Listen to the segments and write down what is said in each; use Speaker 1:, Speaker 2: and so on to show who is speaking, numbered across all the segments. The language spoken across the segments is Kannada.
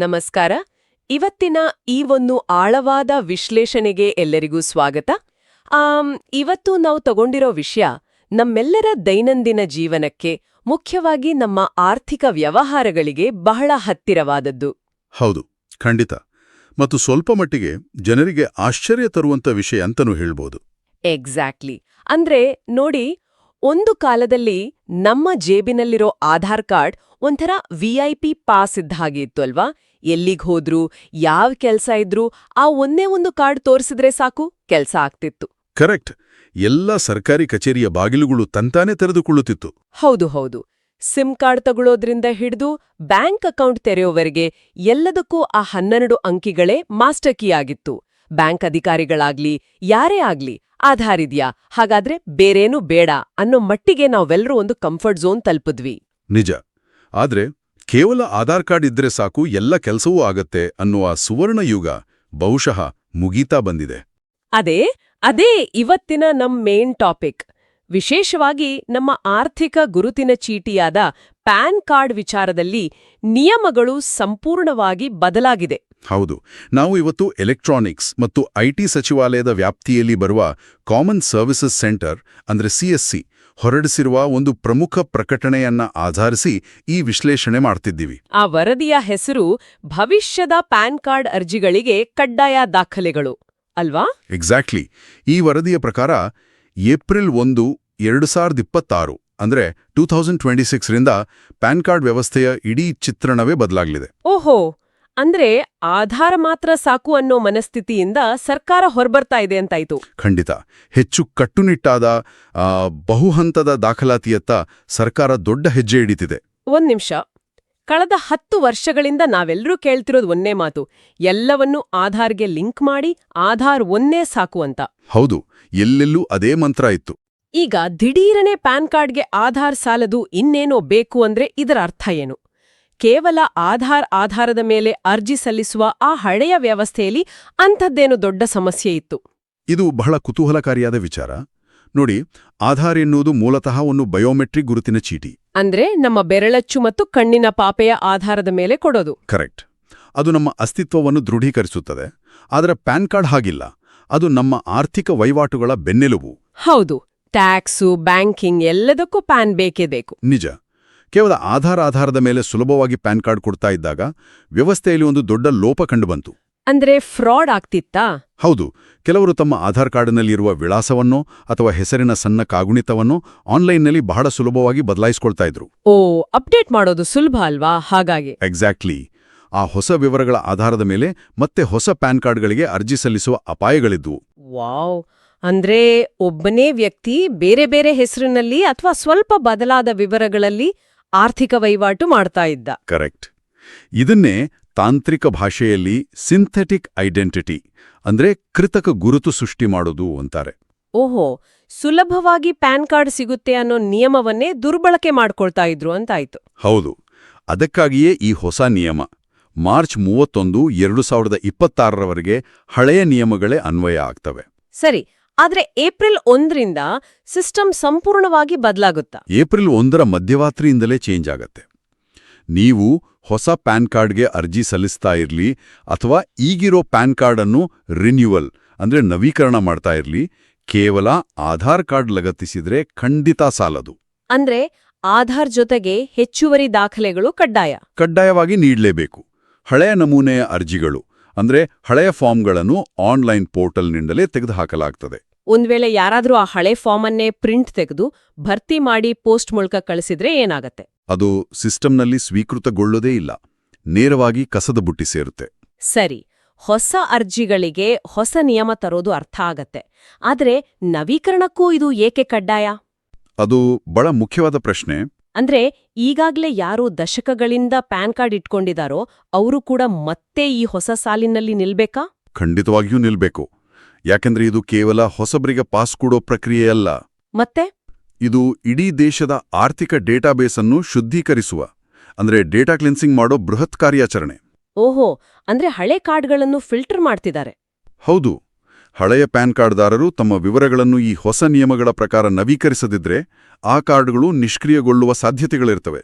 Speaker 1: ನಮಸ್ಕಾರ. ಇವತ್ತಿನ ಈ ಒಂದು ಆಳವಾದ ವಿಶ್ಲೇಷಣೆಗೆ ಎಲ್ಲರಿಗೂ ಸ್ವಾಗತ. ಇವತ್ತು ನಾವು ತಗೊಂಡಿರೋ ವಿಷಯ ನಮ್ಮೆಲ್ಲರ ದೈನಂದಿನ ಜೀವನಕ್ಕೆ, ಮುಖ್ಯವಾಗಿ ನಮ್ಮ ಆರ್ಥಿಕ ವ್ಯವಹಾರಗಳಿಗೆ ಬಹಳ ಹತ್ತಿರವಾದದ್ದು.
Speaker 2: ಹೌದು, ಖಂಡಿತ. ಮತ್ತು ಸ್ವಲ್ಪ ಮಟ್ಟಿಗೆ ಜನರಿಗೆ ಆಶ್ಚರ್ಯ ತರುವಂಥ ವಿಷಯ ಅಂತನೂ ಹೇಳ್ಬೋದು.
Speaker 1: ಎಕ್ಸಾಕ್ಟ್ಲಿ. ಅಂದ್ರೆ ನೋಡಿ, ಒಂದು ಕಾಲದಲ್ಲಿ ನಮ್ಮ ಜೇಬಿನಲ್ಲಿರೋ ಆಧಾರ್ ಕಾರ್ಡ್ ಒಂಥರ VIP ಪಾಸ್ ಇದ್ದ ಹಾಗೆ ಇತ್ತು ಅಲ್ವಾ? ಎಲ್ಲಿಗ್ ಹೋದ್ರು, ಯಾವ ಕೆಲ್ಸ ಇದ್ರೂ ಆ ಒಂದೇ ಒಂದು ಕಾರ್ಡ್ ತೋರಿಸಿದ್ರೆ ಸಾಕು, ಕೆಲ್ಸ ಆಗ್ತಿತ್ತು.
Speaker 2: ಕರೆಕ್ಟ್. ಎಲ್ಲ ಸರ್ಕಾರಿ ಕಚೇರಿಯ ಬಾಗಿಲುಗಳು ತಂತಾನೆ ತೆರೆದುಕೊಳ್ಳುತ್ತಿತ್ತು.
Speaker 1: ಹೌದು ಹೌದು. ಸಿಮ್ ಕಾರ್ಡ್ ತಗೊಳ್ಳೋದ್ರಿಂದ ಹಿಡಿದು ಬ್ಯಾಂಕ್ ಅಕೌಂಟ್ ತೆರೆಯೋವರೆಗೆ ಎಲ್ಲದಕ್ಕೂ ಆ 12 ಅಂಕಿಗಳೇ ಮಾಸ್ಟರ್ ಕೀ ಆಗಿತ್ತು. ಬ್ಯಾಂಕ್ ಅಧಿಕಾರಿಗಳಾಗ್ಲಿ, ಯಾರೇ ಆಗ್ಲಿ, ಆಧಾರ್ ಇದ್ಯಾ, ಹಾಗಾದ್ರೆ ಬೇರೇನೂ ಬೇಡ ಅನ್ನೋ ಮಟ್ಟಿಗೆ ನಾವೆಲ್ಲರೂ ಒಂದು ಕಂಫರ್ಟ್ ಝೋನ್ ತಲುಪಿದ್ವಿ.
Speaker 2: ನಿಜ. ಆದ್ರೆ ಕೇವಲ ಆಧಾರ್ ಕಾರ್ಡ್ ಇದ್ರೆ ಸಾಕು, ಎಲ್ಲ ಕೆಲಸವೂ ಆಗತ್ತೆ ಅನ್ನುವ ಸುವರ್ಣ ಯುಗ ಬಹುಶಃ ಮುಗೀತಾ ಬಂದಿದೆ.
Speaker 1: ಅದೇ ಇವತ್ತಿನ ನಮ್ ಮೇನ್ ಟಾಪಿಕ್. ವಿಶೇಷವಾಗಿ ನಮ್ಮ ಆರ್ಥಿಕ ಗುರುತಿನ ಚೀಟಿಯಾದ ಪ್ಯಾನ್ ಕಾರ್ಡ್ ವಿಚಾರದಲ್ಲಿ ನಿಯಮಗಳು ಸಂಪೂರ್ಣವಾಗಿ ಬದಲಾಗಿದೆ.
Speaker 2: ಹೌದು. ನಾವು ಇವತ್ತು ಎಲೆಕ್ಟ್ರಾನಿಕ್ಸ್ ಮತ್ತು IT ಸಚಿವಾಲಯದ ವ್ಯಾಪ್ತಿಯಲ್ಲಿ ಬರುವ ಕಾಮನ್ ಸರ್ವಿಸಸ್ ಸೆಂಟರ್ ಅಂದ್ರೆ CSC ಹೊರಡಿಸಿರುವ ಒಂದು ಪ್ರಮುಖ ಪ್ರಕಟಣೆಯನ್ನ ಆಧರಿಸಿ ಈ ವಿಶ್ಲೇಷಣೆ ಮಾಡ್ತಿದ್ದೀವಿ.
Speaker 1: ಆ ವರದಿಯ ಹೆಸರು ಭವಿಷ್ಯದ ಪ್ಯಾನ್ ಕಾರ್ಡ್ ಅರ್ಜಿಗಳಿಗೆ ಕಡ್ಡಾಯ ದಾಖಲೆಗಳು ಅಲ್ವಾ?
Speaker 2: ಎಕ್ಸಾಕ್ಟ್ಲಿ. ಈ ವರದಿಯ ಪ್ರಕಾರ ಏಪ್ರಿಲ್ 1, 2026 ಅಂದ್ರೆ 2026 ರಿಂದ ಪ್ಯಾನ್ ಕಾರ್ಡ್ ವ್ಯವಸ್ಥೆಯ ಇಡೀ ಚಿತ್ರಣವೇ ಬದಲಾಗಲಿದೆ.
Speaker 1: ಓಹೋ, ಅಂದ್ರೆ ಆಧಾರ ಮಾತ್ರ ಸಾಕು ಅನ್ನೋ ಮನಸ್ಥಿತಿಯಿಂದ ಸರ್ಕಾರ ಹೊರಬರ್ತಾ ಇದೆ ಅಂತಾಯ್ತು.
Speaker 2: ಖಂಡಿತ. ಹೆಚ್ಚು ಕಟ್ಟುನಿಟ್ಟಾದ ಬಹುಹಂತದ ದಾಖಲಾತಿಯತ್ತ ಸರ್ಕಾರ ದೊಡ್ಡ ಹೆಜ್ಜೆ ಇಡಿತಿದೆ.
Speaker 1: ಒಂದ್ ನಿಮಿಷ. ಕಳೆದ 10 ವರ್ಷಗಳಿಂದ ನಾವೆಲ್ಲರೂ ಕೇಳ್ತಿರೋದು ಒಂದೇ ಮಾತು, ಎಲ್ಲವನ್ನೂ ಆಧಾರ್ಗೆ ಲಿಂಕ್ ಮಾಡಿ ಆಧಾರ್ ಒಂದೇ ಸಾಕು ಅಂತ.
Speaker 2: ಹೌದು, ಎಲ್ಲೆಲ್ಲೂ ಅದೇ ಮಂತ್ರ ಇತ್ತು.
Speaker 1: ಈಗ ದಿಢೀರನೆ ಪ್ಯಾನ್ ಕಾರ್ಡ್ಗೆ ಆಧಾರ್ ಸಾಲದು, ಇನ್ನೇನೋ ಬೇಕು ಅಂದ್ರೆ ಇದರ ಅರ್ಥ ಏನು? ಕೇವಲ ಆಧಾರದ ಮೇಲೆ ಅರ್ಜಿ ಸಲ್ಲಿಸುವ ಆ ಹಳೆಯ ವ್ಯವಸ್ಥೆಯಲ್ಲಿ ಅಂಥದ್ದೇನು ದೊಡ್ಡ ಸಮಸ್ಯೆ ಇತ್ತು?
Speaker 2: ಇದು ಬಹಳ ಕುತೂಹಲಕಾರಿಯಾದ ವಿಚಾರ. ನೋಡಿ, ಆಧಾರ್ ಎನ್ನುವುದು ಮೂಲತಃ ಒಂದು ಬಯೋಮೆಟ್ರಿಕ್ ಗುರುತಿನ ಚೀಟಿ.
Speaker 1: ಅಂದ್ರೆ ನಮ್ಮ ಬೆರಳಚ್ಚು ಮತ್ತು ಕಣ್ಣಿನ ಪಾಪೆಯ ಆಧಾರದ ಮೇಲೆ ಕೊಡೋದು.
Speaker 2: ಕರೆಕ್ಟ್. ಅದು ನಮ್ಮ ಅಸ್ತಿತ್ವವನ್ನು ದೃಢೀಕರಿಸುತ್ತದೆ. ಆದರೆ ಪ್ಯಾನ್ ಕಾರ್ಡ್ ಹಾಗಿಲ್ಲ. ಅದು ನಮ್ಮ ಆರ್ಥಿಕ ವಹಿವಾಟುಗಳ ಬೆನ್ನೆಲುಬು.
Speaker 1: ಹೌದು. ಟ್ಯಾಕ್ಸು, ಬ್ಯಾಂಕಿಂಗ್ ಎಲ್ಲದಕ್ಕೂ ಪ್ಯಾನ್ ಬೇಕೇ ಬೇಕು.
Speaker 2: ನಿಜ. ಕೇವಲ ಆಧಾರದ ಮೇಲೆ ಸುಲಭವಾಗಿ ಪ್ಯಾನ್ ಕಾರ್ಡ್ ಕೊಡ್ತಾ ಇದ್ದಾಗ ವ್ಯವಸ್ಥೆಯಲ್ಲಿ ಒಂದು ದೊಡ್ಡ ಲೋಪ ಕಂಡುಬಂತು.
Speaker 1: ಅಂದ್ರೆ ಫ್ರಾಡ್ ಆಗ್ತಿತ್ತಾ?
Speaker 2: ಹೌದು. ಕೆಲವರು ತಮ್ಮ ಆಧಾರ್ ಕಾರ್ಡ್ನಲ್ಲಿರುವ ವಿಳಾಸವನ್ನೋ ಅಥವಾ ಹೆಸರಿನ ಸಣ್ಣ ಕಾಗುಣಿತವನ್ನೋ ಆನ್ಲೈನ್ನಲ್ಲಿ ಬಹಳ ಸುಲಭವಾಗಿ ಬದಲಾಯಿಸ್ಕೊಳ್ತಾ ಇದ್ರು.
Speaker 1: ಅಪ್ಡೇಟ್ ಮಾಡೋದು ಸುಲಭ ಅಲ್ವಾ? ಹಾಗಾಗಿ
Speaker 2: ಎಕ್ಸಾಕ್ಟ್ಲಿ. ಆ ಹೊಸ ವಿವರಗಳ ಆಧಾರದ ಮೇಲೆ ಮತ್ತೆ ಹೊಸ ಪ್ಯಾನ್ ಕಾರ್ಡ್ಗಳಿಗೆ ಅರ್ಜಿ ಸಲ್ಲಿಸುವ ಅಪಾಯಗಳಿದ್ವು.
Speaker 1: ವಾವ್. ಅಂದ್ರೆ ಒಬ್ಬನೇ ವ್ಯಕ್ತಿ ಬೇರೆ ಬೇರೆ ಹೆಸರಿನಲ್ಲಿ ಅಥವಾ ಸ್ವಲ್ಪ ಬದಲಾದ ವಿವರಗಳಲ್ಲಿ ಆರ್ಥಿಕ ವಹಿವಾಟು ಮಾಡ್ತಾ ಇದ್ದ.
Speaker 2: ಕರೆಕ್ಟ್. ಇದನ್ನೇ ತಾಂತ್ರಿಕ ಭಾಷೆಯಲ್ಲಿ ಸಿಂಥೆಟಿಕ್ ಐಡೆಂಟಿಟಿ ಅಂದ್ರೆ ಕೃತಕ ಗುರುತು ಸೃಷ್ಟಿ ಮಾಡೋದು ಅಂತಾರೆ.
Speaker 1: ಓಹೋ, ಸುಲಭವಾಗಿ ಪ್ಯಾನ್ ಕಾರ್ಡ್ ಸಿಗುತ್ತೆ ಅನ್ನೋ ನಿಯಮವನ್ನೇ ದುರ್ಬಳಕೆ ಮಾಡ್ಕೊಳ್ತಾ ಇದ್ರು ಅಂತಾಯ್ತು.
Speaker 2: ಹೌದು. ಅದಕ್ಕಾಗಿಯೇ ಈ ಹೊಸ ನಿಯಮ. ಮಾರ್ಚ್ 31, 2026 ಹಳೆಯ ನಿಯಮಗಳೇ ಅನ್ವಯ ಆಗ್ತವೆ.
Speaker 1: ಸರಿ. ಆದ್ರೆ ಏಪ್ರಿಲ್ 1ರಿಂದ ಸಿಸ್ಟಮ್ ಸಂಪೂರ್ಣವಾಗಿ ಬದಲಾಗುತ್ತಾ?
Speaker 2: ಏಪ್ರಿಲ್ 1ರ ಮಧ್ಯರಾತ್ರಿಯಿಂದಲೇ ಚೇಂಜ್ ಆಗತ್ತೆ. ನೀವು ಹೊಸ ಪ್ಯಾನ್ ಕಾರ್ಡ್ಗೆ ಅರ್ಜಿ ಸಲ್ಲಿಸ್ತಾ ಇರ್ಲಿ ಅಥವಾ ಈಗಿರೋ ಪ್ಯಾನ್ ಕಾರ್ಡ್ ಅನ್ನು ರಿನ್ಯೂವಲ್ ಅಂದ್ರೆ ನವೀಕರಣ ಮಾಡ್ತಾ ಇರ್ಲಿ, ಕೇವಲ ಆಧಾರ್ ಕಾರ್ಡ್ ಲಗತ್ತಿಸಿದ್ರೆ ಖಂಡಿತ ಸಾಲದು.
Speaker 1: ಅಂದ್ರೆ ಆಧಾರ್ ಜೊತೆಗೆ ಹೆಚ್ಚುವರಿ ದಾಖಲೆಗಳು
Speaker 2: ಕಡ್ಡಾಯವಾಗಿ ನೀಡಲೇಬೇಕು. ಹಳೆಯ ನಮೂನೆಯ ಅರ್ಜಿಗಳು ಅಂದ್ರೆ ಹಳೆಯ ಫಾರ್ಮ್ಗಳನ್ನು ಆನ್ಲೈನ್ ಪೋರ್ಟಲ್ನಿಂದಲೇ ತೆಗೆದುಹಾಕಲಾಗ್ತದೆ.
Speaker 1: ಒಂದ್ ವೇಳೆ ಯಾರಾದ್ರೂ ಆ ಹಳೆ ಫಾರ್ಮ್ ಅನ್ನೇ ಪ್ರಿಂಟ್ ತೆಗೆದು ಭರ್ತಿ ಮಾಡಿ ಪೋಸ್ಟ್ ಮೂಲಕ ಕಳಿಸಿದ್ರೆ ಏನಾಗತ್ತೆ?
Speaker 2: ಅದು ಸಿಸ್ಟಂನಲ್ಲಿ ಸ್ವೀಕೃತಗೊಳ್ಳೋದೇ ಇಲ್ಲ. ನೇರವಾಗಿ ಕಸದ ಬುಟ್ಟಿ ಸೇರುತ್ತೆ.
Speaker 1: ಸರಿ. ಹೊಸ ಅರ್ಜಿಗಳಿಗೆ ಹೊಸ ನಿಯಮ ತರೋದು ಅರ್ಥ ಆಗತ್ತೆ. ಆದ್ರೆ ನವೀಕರಣಕ್ಕೂ ಇದು ಏಕೆ ಕಡ್ಡಾಯ?
Speaker 2: ಅದು ಬಹಳ ಮುಖ್ಯವಾದ ಪ್ರಶ್ನೆ.
Speaker 1: ಅಂದ್ರೆ ಈಗಾಗ್ಲೇ ಯಾರು ದಶಕಗಳಿಂದ ಪ್ಯಾನ್ ಕಾರ್ಡ್ ಇಟ್ಕೊಂಡಿದಾರೋ ಅವರು ಕೂಡ ಮತ್ತೆ ಈ ಹೊಸ ಸಾಲಿನಲ್ಲಿ ನಿಲ್ಬೇಕಾ?
Speaker 2: ಖಂಡಿತವಾಗಿಯೂ ನಿಲ್ಬೇಕು. ಯಾಕೆಂದ್ರೆ ಇದು ಕೇವಲ ಹೊಸಬರಿಗೆ ಪಾಸ್ ಕೊಡೋ ಪ್ರಕ್ರಿಯೆಯಲ್ಲ.
Speaker 1: ಮತ್ತೆ
Speaker 2: ಇದು ಇಡೀ ದೇಶದ ಆರ್ಥಿಕ ಡೇಟಾಬೇಸ್ ಅನ್ನು ಶುದ್ಧೀಕರಿಸುವ ಅಂದ್ರೆ ಡೇಟಾ ಕ್ಲಿನ್ಸಿಂಗ್ ಮಾಡೋ ಬೃಹತ್ ಕಾರ್ಯಾಚರಣೆ.
Speaker 1: ಓಹೋ, ಅಂದ್ರೆ ಹಳೆ ಕಾರ್ಡ್ಗಳನ್ನು ಫಿಲ್ಟರ್ ಮಾಡ್ತಿದ್ದಾರೆ.
Speaker 2: ಹೌದು. ಹಳೆಯ ಪ್ಯಾನ್ ಕಾರ್ಡ್ದಾರರು ತಮ್ಮ ವಿವರಗಳನ್ನು ಈ ಹೊಸ ನಿಯಮಗಳ ಪ್ರಕಾರ ನವೀಕರಿಸದಿದ್ರೆ ಆ ಕಾರ್ಡ್ಗಳು ನಿಷ್ಕ್ರಿಯಗೊಳ್ಳುವ ಸಾಧ್ಯತೆಗಳಿರ್ತವೆ.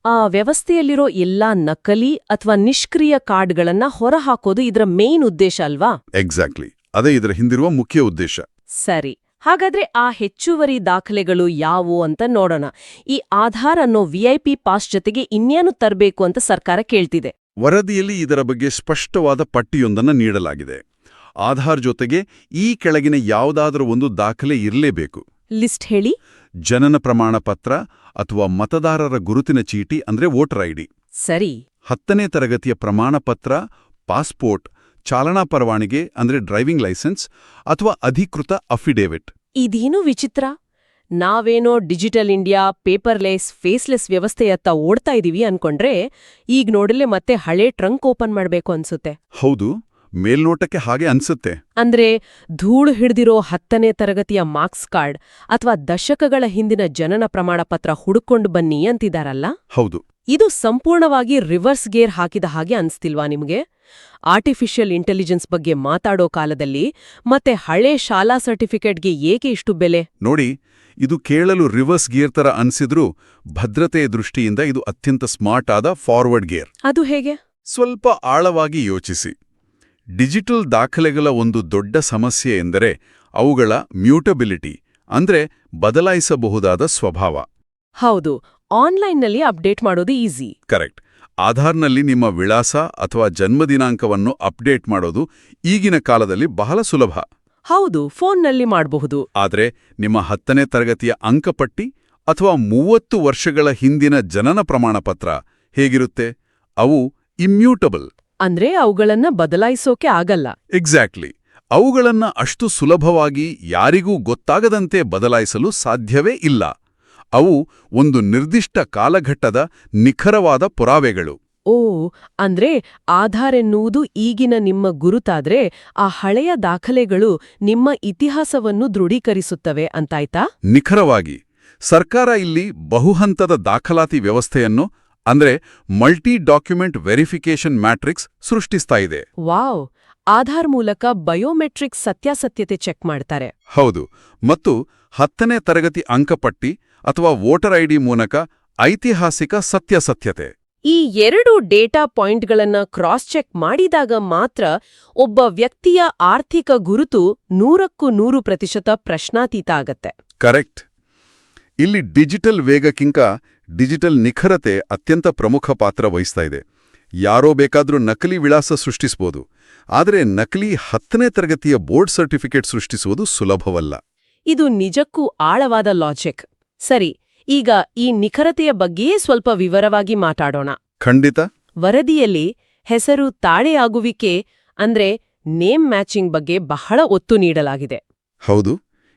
Speaker 1: ಆ ವ್ಯವಸ್ಥೆಯಲ್ಲಿರೋ ಎಲ್ಲಾ ನಕಲಿ ಅಥವಾ ನಿಷ್ಕ್ರಿಯ ಕಾರ್ಡ್ಗಳನ್ನ ಹೊರಹಾಕೋದು ಇದರ ಮೇನ್ ಉದ್ದೇಶ ಅಲ್ವಾ?
Speaker 2: ಎಕ್ಸಾಕ್ಟ್ಲಿ, ಅದೇ ಇದರ ಹಿಂದಿರುವ ಮುಖ್ಯ ಉದ್ದೇಶ.
Speaker 1: ಸರಿ, ಹಾಗಾದ್ರೆ ಆ ಹೆಚ್ಚುವರಿ ದಾಖಲೆಗಳು ಯಾವುವು ಅಂತ ನೋಡೋಣ. ಈ ಆಧಾರ್ ಅನ್ನೋ ವಿಐಪಿ ಪಾಸ್ ಜೊತೆಗೆ ಇನ್ನೇನು ತರಬೇಕು ಅಂತ ಸರ್ಕಾರ ಕೇಳ್ತಿದೆ.
Speaker 2: ವರದಿಯಲ್ಲಿ ಇದರ ಬಗ್ಗೆ ಸ್ಪಷ್ಟವಾದ ಪಟ್ಟಿಯೊಂದನ್ನು ನೀಡಲಾಗಿದೆ. ಆಧಾರ್ ಜೊತೆಗೆ ಈ ಕೆಳಗಿನ ಯಾವುದಾದರೂ ಒಂದು ದಾಖಲೆ ಇರಲೇಬೇಕು.
Speaker 1: ಲಿಸ್ಟ್ ಹೇಳಿ.
Speaker 2: ಜನನ ಪ್ರಮಾಣ ಪತ್ರ ಅಥವಾ ಮತದಾರರ ಗುರುತಿನ ಚೀಟಿ ಅಂದ್ರೆ ವೋಟರ್ ಐಡಿ.
Speaker 1: ಸರಿ.
Speaker 2: 10ನೇ ತರಗತಿಯ ಪ್ರಮಾಣ ಪತ್ರ, ಪಾಸ್ಪೋರ್ಟ್, ಚಾಲನಾ ಪರವಾನಿಗೆ ಅಂದ್ರೆ ಡ್ರೈವಿಂಗ್ ಲೈಸೆನ್ಸ್ ಅಥವಾ ಅಧಿಕೃತ ಅಫಿಡೇವಿಟ್.
Speaker 1: ಇದೇನು ವಿಚಿತ್ರ. ನಾವೇನೋ ಡಿಜಿಟಲ್ ಇಂಡಿಯಾ, ಪೇಪರ್ಲೆಸ್, ಫೇಸ್ಲೆಸ್ ವ್ಯವಸ್ಥೆಯತ್ತ ಓಡ್ತಾ ಇದೀವಿ ಅನ್ಕೊಂಡ್ರೆ ಈಗ ನೋಡಲೇ ಮತ್ತೆ ಹಳೆ ಟ್ರಂಕ್ ಓಪನ್ ಮಾಡ್ಬೇಕು ಅನ್ಸುತ್ತೆ.
Speaker 2: ಹೌದು, ಮೇಲ್ನೋಟಕ್ಕೆ ಹಾಗೆ ಅನ್ಸುತ್ತೆ.
Speaker 1: ಅಂದ್ರೆ ಧೂಳು ಹಿಡ್ದಿರೋ 10ನೇ ತರಗತಿಯ ಮಾರ್ಕ್ಸ್ ಕಾರ್ಡ್ ಅಥವಾ ದಶಕಗಳ ಹಿಂದಿನ ಜನನ ಪ್ರಮಾಣ ಪತ್ರ ಹುಡುಕೊಂಡು ಬನ್ನಿ ಅಂತಿದಾರಲ್ಲ.
Speaker 2: ಹೌದು.
Speaker 1: ಇದು ಸಂಪೂರ್ಣವಾಗಿ ರಿವರ್ಸ್ ಗೇರ್ ಹಾಕಿದ ಹಾಗೆ ಅನ್ಸ್ತಿಲ್ವಾ ನಿಮ್ಗೆ? ಆರ್ಟಿಫಿಷಿಯಲ್ ಇಂಟೆಲಿಜೆನ್ಸ್ ಬಗ್ಗೆ ಮಾತಾಡೋ ಕಾಲದಲ್ಲಿ ಮತ್ತೆ ಹಳೆ ಶಾಲಾ ಸರ್ಟಿಫಿಕೇಟ್ಗೆ ಏಕೆ ಇಷ್ಟು ಬೆಲೆ?
Speaker 2: ನೋಡಿ, ಇದು ಕೇಳಲು ರಿವರ್ಸ್ ಗೇರ್ ತರ ಅನ್ಸಿದ್ರೂ ಭದ್ರತೆಯ ದೃಷ್ಟಿಯಿಂದ ಇದು ಅತ್ಯಂತ ಸ್ಮಾರ್ಟ್ ಆದ ಫಾರ್ವರ್ಡ್ ಗೇರ್.
Speaker 1: ಅದು ಹೇಗೆ?
Speaker 2: ಸ್ವಲ್ಪ ಆಳವಾಗಿ ಯೋಚಿಸಿ. ಡಿಜಿಟಲ್ ದಾಖಲೆಗಳ ಒಂದು ದೊಡ್ಡ ಸಮಸ್ಯೆ ಎಂದರೆ ಅವುಗಳ ಮ್ಯೂಟಬಿಲಿಟಿ, ಅಂದ್ರೆ ಬದಲಾಯಿಸಬಹುದಾದ ಸ್ವಭಾವ.
Speaker 1: ಹೌದು, ಆನ್ಲೈನ್ನಲ್ಲಿ ಅಪ್ಡೇಟ್ ಮಾಡೋದು ಈಸಿ.
Speaker 2: ಕರೆಕ್ಟ್. ಆಧಾರ್ನಲ್ಲಿ ನಿಮ್ಮ ವಿಳಾಸ ಅಥವಾ ಜನ್ಮದಿನಾಂಕವನ್ನು ಅಪ್ಡೇಟ್ ಮಾಡೋದು ಈಗಿನ ಕಾಲದಲ್ಲಿ ಬಹಳ ಸುಲಭ.
Speaker 1: ಹೌದು, ಫೋನ್ನಲ್ಲಿ ಮಾಡಬಹುದು.
Speaker 2: ಆದರೆ ನಿಮ್ಮ 10ನೇ ತರಗತಿಯ ಅಂಕಪಟ್ಟಿ ಅಥವಾ 30 ವರ್ಷಗಳ ಹಿಂದಿನ ಜನನ ಪ್ರಮಾಣಪತ್ರ ಹೇಗಿರುತ್ತೆ? ಅವು ಇಮ್ಯೂಟಬಲ್.
Speaker 1: ಅಂದ್ರೆ ಅವುಗಳನ್ನ ಬದಲಾಯಿಸೋಕೆ ಆಗಲ್ಲ.
Speaker 2: ಎಕ್ಸಾಕ್ಟ್ಲಿ. ಅವುಗಳನ್ನ ಅಷ್ಟು ಸುಲಭವಾಗಿ ಯಾರಿಗೂ ಗೊತ್ತಾಗದಂತೆ ಬದಲಾಯಿಸಲು ಸಾಧ್ಯವೇ ಇಲ್ಲ. ಅವು ಒಂದು ನಿರ್ದಿಷ್ಟ ಕಾಲಘಟ್ಟದ ನಿಖರವಾದ ಪುರಾವೆಗಳು.
Speaker 1: ಓ, ಅಂದ್ರೆ ಆಧಾರ್ ಎನ್ನುವುದು ಈಗಿನ ನಿಮ್ಮ ಗುರುತಾದ್ರೆ ಆ ಹಳೆಯ ದಾಖಲೆಗಳು ನಿಮ್ಮ ಇತಿಹಾಸವನ್ನು ದೃಢೀಕರಿಸುತ್ತವೆ ಅಂತಾಯ್ತಾ?
Speaker 2: ನಿಖರವಾಗಿ. ಸರ್ಕಾರ ಇಲ್ಲಿ ಬಹುಹಂತದ ದಾಖಲಾತಿ ವ್ಯವಸ್ಥೆಯನ್ನು ಅಂದ್ರೆ ಮಲ್ಟಿ ಡಾಕ್ಯುಮೆಂಟ್ ವೆರಿಫಿಕೇಷನ್ ಮ್ಯಾಟ್ರಿಕ್ಸ್ ಸೃಷ್ಟಿಸ್ತಾ ಇದೆ.
Speaker 1: ವಾವ್! ಆಧಾರ್ ಮೂಲಕ ಬಯೋಮೆಟ್ರಿಕ್ ಸತ್ಯಾಸತ್ಯತೆ ಚೆಕ್ ಮಾಡ್ತಾರೆ.
Speaker 2: ಹೌದು. ಮತ್ತು 10ನೇ ತರಗತಿ ಅಂಕಪಟ್ಟಿ ಅಥವಾ ವೋಟರ್ ಐಡಿ ಮೂಲಕ ಐತಿಹಾಸಿಕ ಸತ್ಯಾಸತ್ಯತೆ.
Speaker 1: ಈ 2 ಡೇಟಾ ಪಾಯಿಂಟ್ಗಳನ್ನ ಕ್ರಾಸ್ ಚೆಕ್ ಮಾಡಿದಾಗ ಮಾತ್ರ ಒಬ್ಬ ವ್ಯಕ್ತಿಯ ಆರ್ಥಿಕ ಗುರುತು 100ಕ್ಕೂ 100% ಪ್ರಶ್ನಾತೀತ ಆಗತ್ತೆ.
Speaker 2: ಕರೆಕ್ಟ್. ಇಲ್ಲಿ ಡಿಜಿಟಲ್ ವೇಗಕ್ಕಿಂತ ಡಿಜಿಟಲ್ ನಿಖರತೆ ಅತ್ಯಂತ ಪ್ರಮುಖ ಪಾತ್ರ ವಹಿಸ್ತಾ ಇದೆ. ಯಾರೋ ಬೇಕಾದ್ರೂ ನಕಲಿ ವಿಳಾಸ ಸೃಷ್ಟಿಸಬಹುದು, ಆದರೆ ನಕಲಿ 10ನೇ ತರಗತಿಯ ಬೋರ್ಡ್ ಸರ್ಟಿಫಿಕೇಟ್ ಸೃಷ್ಟಿಸುವುದು ಸುಲಭವಲ್ಲ.
Speaker 1: ಇದು ನಿಜಕ್ಕೂ ಆಳವಾದ ಲಾಜಿಕ್. ಸರಿ, ಈಗ ಈ ನಿಖರತೆಯ ಬಗ್ಗೆಯೇ ಸ್ವಲ್ಪ ವಿವರವಾಗಿ ಮಾತಾಡೋಣ.
Speaker 2: ಖಂಡಿತ.
Speaker 1: ವರದಿಯಲ್ಲಿ ಹೆಸರು ತಾಳೆಯಾಗುವಿಕೆ ಅಂದ್ರೆ ನೇಮ್ ಮ್ಯಾಚಿಂಗ್ ಬಗ್ಗೆ ಬಹಳ ಒತ್ತು ನೀಡಲಾಗಿದೆ.
Speaker 2: ಹೌದು,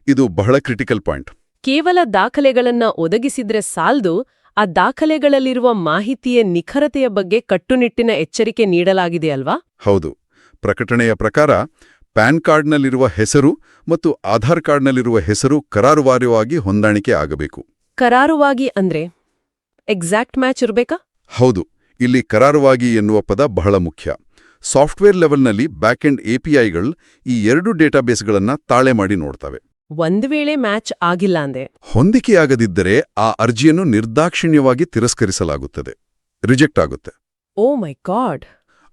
Speaker 2: ಇದು ಬಹಳ ಕ್ರಿಟಿಕಲ್ ಪಾಯಿಂಟ್.
Speaker 1: ಕೇವಲ ದಾಖಲೆಗಳನ್ನ ಒದಗಿಸಿದ್ರೆ ಸಾಲ್ದು, ಆ ದಾಖಲೆಗಳಲ್ಲಿರುವ ಮಾಹಿತಿಯ ನಿಖರತೆಯ ಬಗ್ಗೆ ಕಟ್ಟುನಿಟ್ಟಿನ ಎಚ್ಚರಿಕೆ ನೀಡಲಾಗಿದೆ ಅಲ್ವಾ?
Speaker 2: ಹೌದು. ಪ್ರಕಟಣೆಯ ಪ್ರಕಾರ ಪ್ಯಾನ್ ಕಾರ್ಡ್ನಲ್ಲಿರುವ ಹೆಸರು ಮತ್ತು ಆಧಾರ್ ಕಾರ್ಡ್ನಲ್ಲಿರುವ ಹೆಸರು ಕರಾರುವಾರವಾಗಿ ಹೊಂದಾಣಿಕೆ ಆಗಬೇಕು.
Speaker 1: ಕರಾರುವಾಗಿ ಅಂದ್ರೆ ಎಕ್ಸಾಕ್ಟ್ ಮ್ಯಾಚ್ ಇರಬೇಕಾ?
Speaker 2: ಹೌದು. ಇಲ್ಲಿ ಕರಾರುವಾಗಿ ಎನ್ನುವ ಪದ ಬಹಳ ಮುಖ್ಯ. ಸಾಫ್ಟ್ವೇರ್ ಲೆವೆಲ್ನಲ್ಲಿ ಬ್ಯಾಕ್ಎಂಡ್ ಎಪಿಐಗಳು ಈ 2 ಡೇಟಾಬೇಸ್ಗಳನ್ನ ತಾಳೆ ಮಾಡಿ ನೋಡ್ತವೆ.
Speaker 1: ಒಂದು ವೇಳೆ ಮ್ಯಾಚ್ ಆಗಿಲ್ಲ ಅಂದೆ,
Speaker 2: ಹೊಂದಿಕೆಯಾಗದಿದ್ದರೆ ಆ ಅರ್ಜಿಯನ್ನು ನಿರ್ದಾಕ್ಷಿಣ್ಯವಾಗಿ ತಿರಸ್ಕರಿಸಲಾಗುತ್ತದೆ, ರಿಜೆಕ್ಟ್ ಆಗುತ್ತೆ.
Speaker 1: ಓ ಮೈ ಗಾಡ್!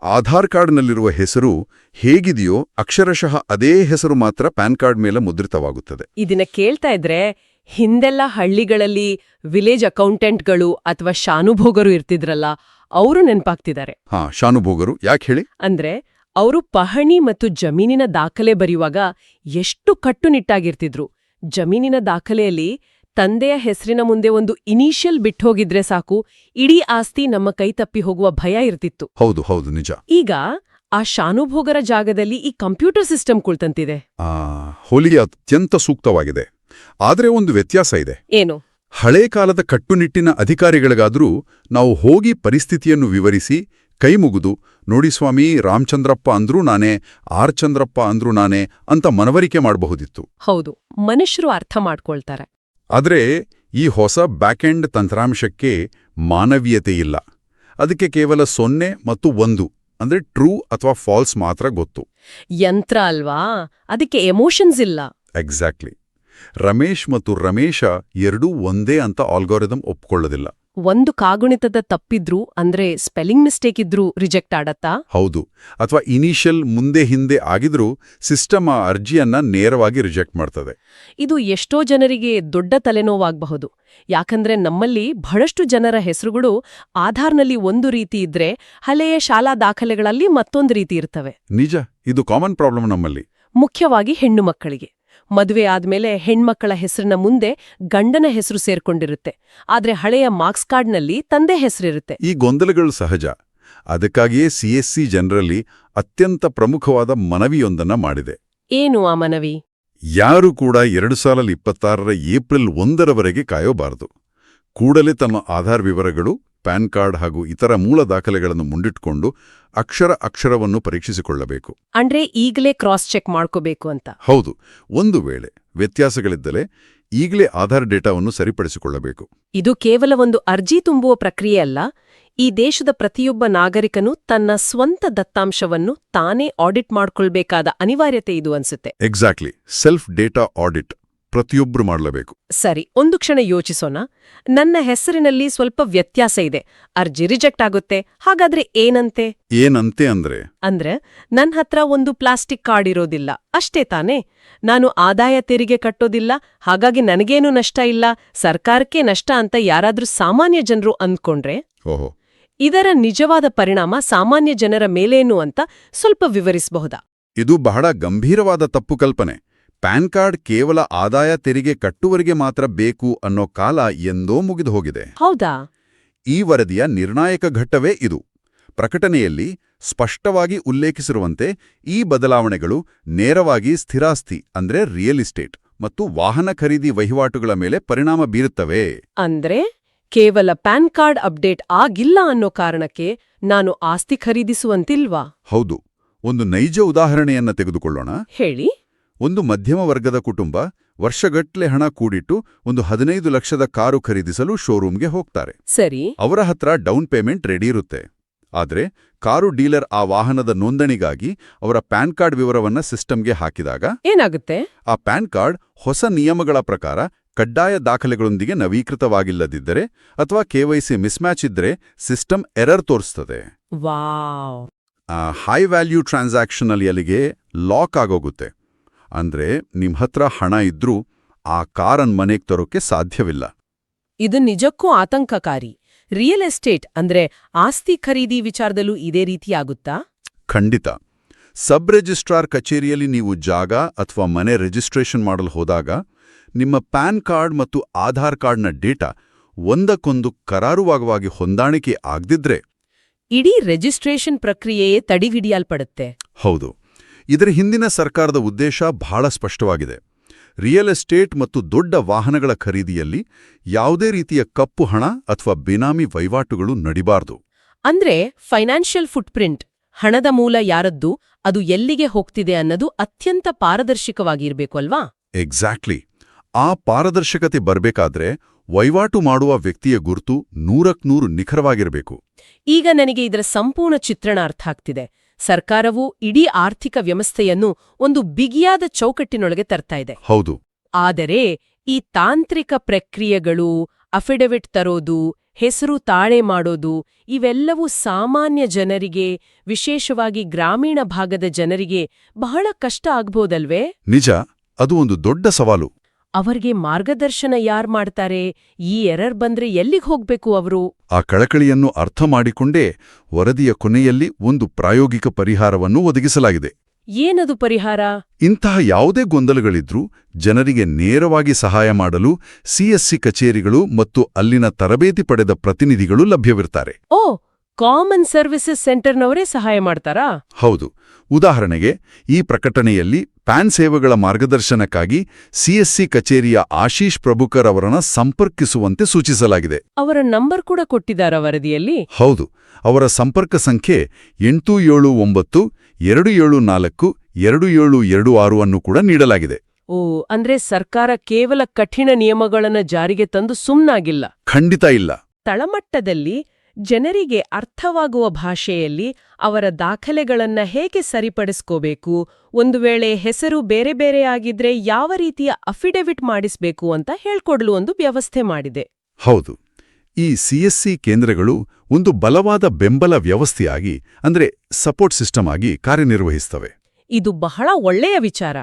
Speaker 2: ಆಧಾರ್ ಕಾರ್ಡ್ನಲ್ಲಿರುವ ಹೆಸರು ಹೇಗಿದೆಯೋ ಅಕ್ಷರಶಃ ಅದೇ ಹೆಸರು ಮಾತ್ರ ಪ್ಯಾನ್ ಕಾರ್ಡ್ ಮೇಲೆ ಮುದ್ರಿತವಾಗುತ್ತದೆ.
Speaker 1: ಇದನ್ನ ಕೇಳ್ತಾ ಇದ್ರೆ ಹಿಂದೆಲ್ಲ ಹಳ್ಳಿಗಳಲ್ಲಿ ವಿಲೇಜ್ ಅಕೌಂಟೆಂಟ್ಗಳು ಅಥವಾ ಶಾನುಭೋಗರು ಇರ್ತಿದ್ರಲ್ಲ, ಅವರು ನೆನ್ಪಾಗ್ತಿದ್ದಾರೆ.
Speaker 2: ಶಾನುಭೋಗರು ಯಾಕೆ ಹೇಳಿ?
Speaker 1: ಅಂದ್ರೆ ಅವರು ಪಹಣಿ ಮತ್ತು ಜಮೀನಿನ ದಾಖಲೆ ಬರೆಯುವಾಗ ಎಷ್ಟು ಕಟ್ಟುನಿಟ್ಟಾಗಿರ್ತಿದ್ರು. ಜಮೀನಿನ ದಾಖಲೆಯಲ್ಲಿ ತಂದೆಯ ಹೆಸರಿನ ಮುಂದೆ ಒಂದು ಇನಿಷಿಯಲ್ ಬಿಟ್ಟೋಗಿದ್ರೆ ಸಾಕು, ಇಡೀ ಆಸ್ತಿ ನಮ್ಮ ಕೈ ತಪ್ಪಿ ಹೋಗುವ ಭಯ ಇರ್ತಿತ್ತು.
Speaker 2: ಹೌದು ಹೌದು, ನಿಜ.
Speaker 1: ಈಗ ಆ ಶಾನುಭೋಗರ ಜಾಗದಲ್ಲಿ ಈ ಕಂಪ್ಯೂಟರ್ ಸಿಸ್ಟಮ್ ಕುಳ್ತಂತಿದೆ.
Speaker 2: ಹೋಲಿಗೆ ಅತ್ಯಂತ ಸೂಕ್ತವಾಗಿದೆ. ಆದರೆ ಒಂದು ವ್ಯತ್ಯಾಸ ಇದೆ.
Speaker 1: ಏನು?
Speaker 2: ಹಳೇ ಕಾಲದ ಕಟ್ಟುನಿಟ್ಟಿನ ಅಧಿಕಾರಿಗಳಿಗಾದ್ರೂ ನಾವು ಹೋಗಿ ಪರಿಸ್ಥಿತಿಯನ್ನು ವಿವರಿಸಿ ಕೈಮುಗಿದು, ನೋಡಿ ಸ್ವಾಮಿ, ರಾಮಚಂದ್ರಪ್ಪ ಅಂದ್ರೂ ನಾನೇ, ಆರ್ ಚಂದ್ರಪ್ಪ ಅಂದ್ರೂ ನಾನೇ ಅಂತ ಮನವರಿಕೆ ಮಾಡಬಹುದಿತ್ತು.
Speaker 1: ಹೌದು, ಮನುಷ್ಯರು ಅರ್ಥ ಮಾಡ್ಕೊಳ್ತಾರೆ.
Speaker 2: ಆದರೆ ಈ ಹೊಸ ಬ್ಯಾಕೆಂಡ್ ತಂತ್ರಾಂಶಕ್ಕೆ ಮಾನವೀಯತೆ ಇಲ್ಲ. ಅದಕ್ಕೆ ಕೇವಲ 0 ಮತ್ತು 1 ಅಂದ್ರೆ ಟ್ರೂ ಅಥವಾ ಫಾಲ್ಸ್ ಮಾತ್ರ ಗೊತ್ತು.
Speaker 1: ಯಂತ್ರ ಅಲ್ವಾ, ಅದಕ್ಕೆ ಎಮೋಷನ್ಸ್ ಇಲ್ಲ.
Speaker 2: ಎಕ್ಸಾಕ್ಟ್ಲಿ. ರಮೇಶ್ ಮತ್ತು ರಮೇಶ ಎರಡೂ ಒಂದೇ ಅಂತ ಆಲ್ಗಾರಿದಮ್ ಒಪ್ಕೊಳ್ಳೋದಿಲ್ಲ.
Speaker 1: ಒಂದು ಕಾಗುಣಿತದ ತಪ್ಪಿದ್ರೂ ಅಂದ್ರೆ ಸ್ಪೆಲ್ಲಿಂಗ್ ಮಿಸ್ಟೇಕ್ ಇದ್ರೂ ರಿಜೆಕ್ಟ್ ಆಡತ್ತಾ?
Speaker 2: ಹೌದು. ಅಥವಾ ಇನಿಷಿಯಲ್ ಮುಂದೆ ಹಿಂದೆ ಆಗಿದ್ರೂ ಸಿಸ್ಟಮ್ ಆ ಅರ್ಜಿಯನ್ನ ನೇರವಾಗಿ ರಿಜೆಕ್ಟ್ ಮಾಡ್ತದೆ.
Speaker 1: ಇದು ಎಷ್ಟೋ ಜನರಿಗೆ ದೊಡ್ಡ ತಲೆನೋವಾಗಬಹುದು. ಯಾಕಂದ್ರೆ ನಮ್ಮಲ್ಲಿ ಬಹಳಷ್ಟು ಜನರ ಹೆಸರುಗಳು ಆಧಾರ್ನಲ್ಲಿ ಒಂದು ರೀತಿ ಇದ್ರೆ ಹಳೆಯ ಶಾಲಾ ದಾಖಲೆಗಳಲ್ಲಿ ಮತ್ತೊಂದು ರೀತಿ ಇರ್ತವೆ.
Speaker 2: ನಿಜ, ಇದು ಕಾಮನ್ ಪ್ರಾಬ್ಲಮ್ ನಮ್ಮಲ್ಲಿ.
Speaker 1: ಮುಖ್ಯವಾಗಿ ಹೆಣ್ಣು ಮಕ್ಕಳಿಗೆ. ಮದುವೆ ಆದ್ಮೇಲೆ ಹೆಣ್ಮಕ್ಕಳ ಹೆಸರಿನ ಮುಂದೆ ಗಂಡನ ಹೆಸರು ಸೇರ್ಕೊಂಡಿರುತ್ತೆ. ಆದ್ರೆ ಹಳೆಯ ಮಾರ್ಕ್ಸ್ ಕಾರ್ಡ್ನಲ್ಲಿ ತಂದೆ ಹೆಸರಿರುತ್ತೆ.
Speaker 2: ಈ ಗೊಂದಲಗಳು ಸಹಜ. ಅದಕ್ಕಾಗಿಯೇ CSC ಜನರಲ್ಲಿ ಅತ್ಯಂತ ಪ್ರಮುಖವಾದ ಮನವಿಯೊಂದನ್ನ ಮಾಡಿದೆ.
Speaker 1: ಏನು ಆ ಮನವಿ?
Speaker 2: ಯಾರು ಕೂಡ 2026 ಏಪ್ರಿಲ್ 1ರವರೆಗೆ ಕಾಯೋಬಾರದು. ಕೂಡಲೇ ತಮ್ಮ ಆಧಾರ್ ವಿವರಗಳು, ಪ್ಯಾನ್ ಕಾರ್ಡ್ ಹಾಗೂ ಇತರ ಮೂಲ ದಾಖಲೆಗಳನ್ನು ಮುಂದಿಟ್ಕೊಂಡು ಅಕ್ಷರವನ್ನು ಪರೀಕ್ಷಿಸಿಕೊಳ್ಳಬೇಕು.
Speaker 1: ಅಂದ್ರೆ ಈಗಲೇ ಕ್ರಾಸ್ ಚೆಕ್ ಮಾಡ್ಕೋಬೇಕು ಅಂತ?
Speaker 2: ಹೌದು. ಒಂದು ವೇಳೆ ವ್ಯತ್ಯಾಸಗಳಿದ್ದರೆ ಈಗಲೇ ಆಧಾರ್ ಡೇಟಾವನ್ನು ಸರಿಪಡಿಸಿಕೊಳ್ಳಬೇಕು.
Speaker 1: ಇದು ಕೇವಲ ಒಂದು ಅರ್ಜಿ ತುಂಬುವ ಪ್ರಕ್ರಿಯೆ ಅಲ್ಲ. ಈ ದೇಶದ ಪ್ರತಿಯೊಬ್ಬ ನಾಗರಿಕನು ತನ್ನ ಸ್ವಂತ ದತ್ತಾಂಶವನ್ನು ತಾನೇ ಆಡಿಟ್ ಮಾಡ್ಕೊಳ್ಬೇಕಾದ ಅನಿವಾರ್ಯತೆ ಇದು ಅನ್ಸುತ್ತೆ.
Speaker 2: ಎಕ್ಸಾಕ್ಟ್ಲಿ. ಸೆಲ್ಫ್ ಡೇಟಾ ಆಡಿಟ್ ಪ್ರತಿಯೊಬ್ರು ಮಾಡಲೇಬೇಕು.
Speaker 1: ಸರಿ, ಒಂದು ಕ್ಷಣ ಯೋಚಿಸೋಣ. ನನ್ನ ಹೆಸರಿನಲ್ಲಿ ಸ್ವಲ್ಪ ವ್ಯತ್ಯಾಸ ಇದೆ, ಅರ್ಜಿ ರಿಜೆಕ್ಟ್ ಆಗುತ್ತೆ. ಹಾಗಾದ್ರೆ ಏನಂತೆ?
Speaker 2: ಏನಂತೆ ಅಂದ್ರೆ
Speaker 1: ನನ್ ಹತ್ರ ಒಂದು ಪ್ಲಾಸ್ಟಿಕ್ ಕಾರ್ಡ್ ಇರೋದಿಲ್ಲ ಅಷ್ಟೇ ತಾನೇ. ನಾನು ಆದಾಯ ತೆರಿಗೆ ಕಟ್ಟೋದಿಲ್ಲ, ಹಾಗಾಗಿ ನನಗೇನು ನಷ್ಟ ಇಲ್ಲ, ಸರ್ಕಾರಕ್ಕೆ ನಷ್ಟ ಅಂತ ಯಾರಾದ್ರೂ ಸಾಮಾನ್ಯ ಜನರು ಅಂದ್ಕೊಂಡ್ರೆ
Speaker 2: ಓಹೋ,
Speaker 1: ಇದರ ನಿಜವಾದ ಪರಿಣಾಮ ಸಾಮಾನ್ಯ ಜನರ ಮೇಲೇನು ಅಂತ ಸ್ವಲ್ಪ ವಿವರಿಸಬಹುದಾ?
Speaker 2: ಇದು ಬಹಳ ಗಂಭೀರವಾದ ತಪ್ಪು ಕಲ್ಪನೆ. ಪ್ಯಾನ್ ಕಾರ್ಡ್ ಕೇವಲ ಆದಾಯ ತೆರಿಗೆ ಕಟ್ಟುವರಿಗೆ ಮಾತ್ರ ಬೇಕು ಅನ್ನೋ ಕಾಲ ಎಂದೋ ಮುಗಿದು ಹೋಗಿದೆ.
Speaker 1: ಹೌದಾ?
Speaker 2: ಈ ವರದಿಯ ನಿರ್ಣಾಯಕ ಘಟ್ಟವೇ ಇದು. ಪ್ರಕಟಣೆಯಲ್ಲಿ ಸ್ಪಷ್ಟವಾಗಿ ಉಲ್ಲೇಖಿಸಿರುವಂತೆ ಈ ಬದಲಾವಣೆಗಳು ನೇರವಾಗಿ ಸ್ಥಿರಾಸ್ತಿ ಅಂದ್ರೆ ರಿಯಲ್ ಎಸ್ಟೇಟ್ ಮತ್ತು ವಾಹನ ಖರೀದಿ ವಹಿವಾಟುಗಳ ಮೇಲೆ ಪರಿಣಾಮ ಬೀರುತ್ತವೆ.
Speaker 1: ಅಂದ್ರೆ ಕೇವಲ ಪ್ಯಾನ್ ಕಾರ್ಡ್ ಅಪ್ಡೇಟ್ ಆಗಿಲ್ಲ ಅನ್ನೋ ಕಾರಣಕ್ಕೆ ನಾನು ಆಸ್ತಿ ಖರೀದಿಸುವಂತಿಲ್ವಾ?
Speaker 2: ಹೌದು. ಒಂದು ನೈಜ ಉದಾಹರಣೆಯನ್ನ ತೆಗೆದುಕೊಳ್ಳೋಣ.
Speaker 1: ಹೇಳಿ.
Speaker 2: ಒಂದು ಮಧ್ಯಮ ವರ್ಗದ ಕುಟುಂಬ ವರ್ಷಗಟ್ಲೆ ಹಣ ಕೂಡಿಟ್ಟು ಒಂದು 15 ಲಕ್ಷದ ಕಾರು ಖರೀದಿಸಲು ಶೋರೂಮ್ಗೆ ಹೋಗ್ತಾರೆ.
Speaker 1: ಸರಿ.
Speaker 2: ಅವರ ಹತ್ರ ಡೌನ್ ಪೇಮೆಂಟ್ ರೆಡಿ ಇರುತ್ತೆ. ಆದ್ರೆ ಕಾರು ಡೀಲರ್ ಆ ವಾಹನದ ನೋಂದಣಿಗಾಗಿ ಅವರ ಪ್ಯಾನ್ ಕಾರ್ಡ್ ವಿವರವನ್ನ ಸಿಸ್ಟಮ್ಗೆ ಹಾಕಿದಾಗ
Speaker 1: ಏನಾಗುತ್ತೆ? ಆ
Speaker 2: ಪ್ಯಾನ್ ಕಾರ್ಡ್ ಹೊಸ ನಿಯಮಗಳ ಪ್ರಕಾರ ಕಡ್ಡಾಯ ದಾಖಲೆಗಳೊಂದಿಗೆ ನವೀಕೃತವಾಗಿಲ್ಲದಿದ್ದರೆ ಅಥವಾ KYC ಮಿಸ್ಮ್ಯಾಚ್ ಇದ್ರೆ ಸಿಸ್ಟಮ್ ಎರರ್ ತೋರಿಸ್ತದೆ.
Speaker 1: ವಾವ್.
Speaker 2: ಹೈ ವ್ಯಾಲ್ಯೂ ಟ್ರಾನ್ಸಾಕ್ಷನ್ ಅಲ್ಲಿಗೆ ಲಾಕ್ ಆಗೋಗುತ್ತೆ. ಅಂದ್ರೆ ನಿಮ್ ಹತ್ರ ಹಣ ಇದ್ರೂ ಆ ಕಾರನ್ ಮನೆಗೆ ತರೋಕೆ ಸಾಧ್ಯವಿಲ್ಲ.
Speaker 1: ಇದು ನಿಜಕ್ಕೂ ಆತಂಕಕಾರಿ. ರಿಯಲ್ ಎಸ್ಟೇಟ್ ಅಂದ್ರೆ ಆಸ್ತಿ ಖರೀದಿ ವಿಚಾರದಲ್ಲೂ ಇದೇ ರೀತಿಯಾಗುತ್ತಾ?
Speaker 2: ಖಂಡಿತ. ಸಬ್ ರಿಜಿಸ್ಟ್ರಾರ್ ಕಚೇರಿಯಲ್ಲಿ ನೀವು ಜಾಗ ಅಥವಾ ಮನೆ ರಿಜಿಸ್ಟ್ರೇಷನ್ ಮಾಡಲು ಹೋದಾಗ ನಿಮ್ಮ ಪ್ಯಾನ್ ಕಾರ್ಡ್ ಮತ್ತು ಆಧಾರ್ ಕಾರ್ಡ್ನ ಡೇಟಾ ಒಂದಕ್ಕೊಂದು ಕರಾರುವಾಗವಾಗಿ ಹೊಂದಾಣಿಕೆ ಆಗದಿದ್ರೆ
Speaker 1: ಇಡೀ ರಿಜಿಸ್ಟ್ರೇಷನ್ ಪ್ರಕ್ರಿಯೆಯೇ ತಡೆಹಿಡಿಯಲ್ಪಡುತ್ತೆ.
Speaker 2: ಹೌದು. ಇದರ ಹಿಂದಿನ ಸರ್ಕಾರದ ಉದ್ದೇಶ ಬಹಳ ಸ್ಪಷ್ಟವಾಗಿದೆ. ರಿಯಲ್ ಎಸ್ಟೇಟ್ ಮತ್ತು ದೊಡ್ಡ ವಾಹನಗಳ ಖರೀದಿಯಲ್ಲಿ ಯಾವುದೇ ರೀತಿಯ ಕಪ್ಪು ಹಣ ಅಥವಾ ಬೇನಾಮಿ ವಹಿವಾಟುಗಳು ನಡಿಬಾರ್ದು.
Speaker 1: ಅಂದ್ರೆ ಫೈನಾನ್ಷಿಯಲ್ ಫುಟ್ಪ್ರಿಂಟ್, ಹಣದ ಮೂಲ ಯಾರದ್ದು, ಅದು ಎಲ್ಲಿಗೆ ಹೋಗ್ತಿದೆ ಅನ್ನೋದು ಅತ್ಯಂತ ಪಾರದರ್ಶಕವಾಗಿರ್ಬೇಕು ಅಲ್ವಾ?
Speaker 2: ಎಕ್ಸಾಕ್ಟ್ಲಿ. ಆ ಪಾರದರ್ಶಕತೆ ಬರ್ಬೇಕಾದ್ರೆ ವಹಿವಾಟು ಮಾಡುವ ವ್ಯಕ್ತಿಯ ಗುರುತು 100% ನಿಖರವಾಗಿರಬೇಕು.
Speaker 1: ಈಗ ನನಗೆ ಇದರ ಸಂಪೂರ್ಣ ಚಿತ್ರಣ ಅರ್ಥ ಆಗ್ತಿದೆ. ಸರ್ಕಾರವು ಇಡೀ ಆರ್ಥಿಕ ವ್ಯವಸ್ಥೆಯನ್ನು ಒಂದು ಬಿಗಿಯಾದ ಚೌಕಟ್ಟಿನೊಳಗೆ ತರ್ತಾ ಇದೆ.
Speaker 2: ಹೌದು.
Speaker 1: ಆದರೆ ಈ ತಾಂತ್ರಿಕ ಪ್ರಕ್ರಿಯೆಗಳು, ಅಫಿಡವಿಟ್ ತರೋದು, ಹೆಸರು ತಾಳೆ ಮಾಡೋದು, ಇವೆಲ್ಲವೂ ಸಾಮಾನ್ಯ ಜನರಿಗೆ, ವಿಶೇಷವಾಗಿ ಗ್ರಾಮೀಣ ಭಾಗದ ಜನರಿಗೆ ಬಹಳ ಕಷ್ಟ ಆಗ್ಬೋದಲ್ವೇ?
Speaker 2: ನಿಜ. ಅದು ಒಂದು ದೊಡ್ಡ ಸವಾಲು.
Speaker 1: ಅವರಿಗೆ ಮಾರ್ಗದರ್ಶನ ಯಾರ್ ಮಾಡ್ತಾರೆ? ಈ ಎರರ್ ಬಂದ್ರೆ ಎಲ್ಲಿಗೆ ಹೋಗ್ಬೇಕು ಅವರು?
Speaker 2: ಆ ಕಳಕಳಿಯನ್ನು ಅರ್ಥ ಮಾಡಿಕೊಂಡೇ ವರದಿಯ ಕೊನೆಯಲ್ಲಿ ಒಂದು ಪ್ರಾಯೋಗಿಕ ಪರಿಹಾರವನ್ನು ಒದಗಿಸಲಾಗಿದೆ.
Speaker 1: ಏನದು ಪರಿಹಾರ?
Speaker 2: ಇಂತಹ ಯಾವುದೇ ಗೊಂದಲಗಳಿದ್ರೂ ಜನರಿಗೆ ನೇರವಾಗಿ ಸಹಾಯ ಮಾಡಲು CSC ಕಚೇರಿಗಳು ಮತ್ತು ಅಲ್ಲಿನ ತರಬೇತಿ ಪಡೆದ ಪ್ರತಿನಿಧಿಗಳು ಲಭ್ಯವಿರ್ತಾರೆ.
Speaker 1: ಓ, ಕಾಮನ್ ಸರ್ವಿಸಸ್ ಸೆಂಟರ್ನವರೇ ಸಹಾಯ ಮಾಡ್ತಾರಾ?
Speaker 2: ಹೌದು. ಉದಾಹರಣೆಗೆ ಈ ಪ್ರಕಟಣೆಯಲ್ಲಿ ಪ್ಯಾನ್ ಸೇವೆಗಳ ಮಾರ್ಗದರ್ಶನಕ್ಕಾಗಿ CSC ಕಚೇರಿಯ ಆಶೀಶ್ ಪ್ರಭುಕರ್ ಅವರನ್ನ ಸಂಪರ್ಕಿಸುವಂತೆ ಸೂಚಿಸಲಾಗಿದೆ.
Speaker 1: ಅವರ ನಂಬರ್ ಕೂಡ ಕೊಟ್ಟಿದ್ದಾರ ವರದಿಯಲ್ಲಿ?
Speaker 2: ಹೌದು. ಅವರ ಸಂಪರ್ಕ ಸಂಖ್ಯೆ 87927427726 ಅನ್ನು ಕೂಡ ನೀಡಲಾಗಿದೆ.
Speaker 1: ಓ, ಅಂದ್ರೆ ಸರ್ಕಾರ ಕೇವಲ ಕಠಿಣ ನಿಯಮಗಳನ್ನ ಜಾರಿಗೆ ತಂದು ಸುಮ್ನಾಗಿಲ್ಲ.
Speaker 2: ಖಂಡಿತ ಇಲ್ಲ.
Speaker 1: ತಳಮಟ್ಟದಲ್ಲಿ ಜನರಿಗೆ ಅರ್ಥವಾಗುವ ಭಾಷೆಯಲ್ಲಿ ಅವರ ದಾಖಲೆಗಳನ್ನ ಹೇಗೆ ಸರಿಪಡಿಸ್ಕೋಬೇಕು, ಒಂದು ವೇಳೆ ಹೆಸರು ಬೇರೆ ಬೇರೆ ಆಗಿದ್ರೆ ಯಾವ ರೀತಿಯ ಅಫಿಡವಿಟ್ ಮಾಡಿಸ್ಬೇಕು ಅಂತ ಹೇಳ್ಕೊಡ್ಲು ಒಂದು ವ್ಯವಸ್ಥೆ ಮಾಡಿದೆ.
Speaker 2: ಹೌದು. ಈ ಸಿಎಸ್ಸಿ ಕೇಂದ್ರಗಳು ಒಂದು ಬಲವಾದ ಬೆಂಬಲ ವ್ಯವಸ್ಥೆಯಾಗಿ ಅಂದ್ರೆ ಸಪೋರ್ಟ್ ಸಿಸ್ಟಮ್ ಆಗಿ ಕಾರ್ಯನಿರ್ವಹಿಸ್ತವೆ.
Speaker 1: ಇದು ಬಹಳ ಒಳ್ಳೆಯ ವಿಚಾರ.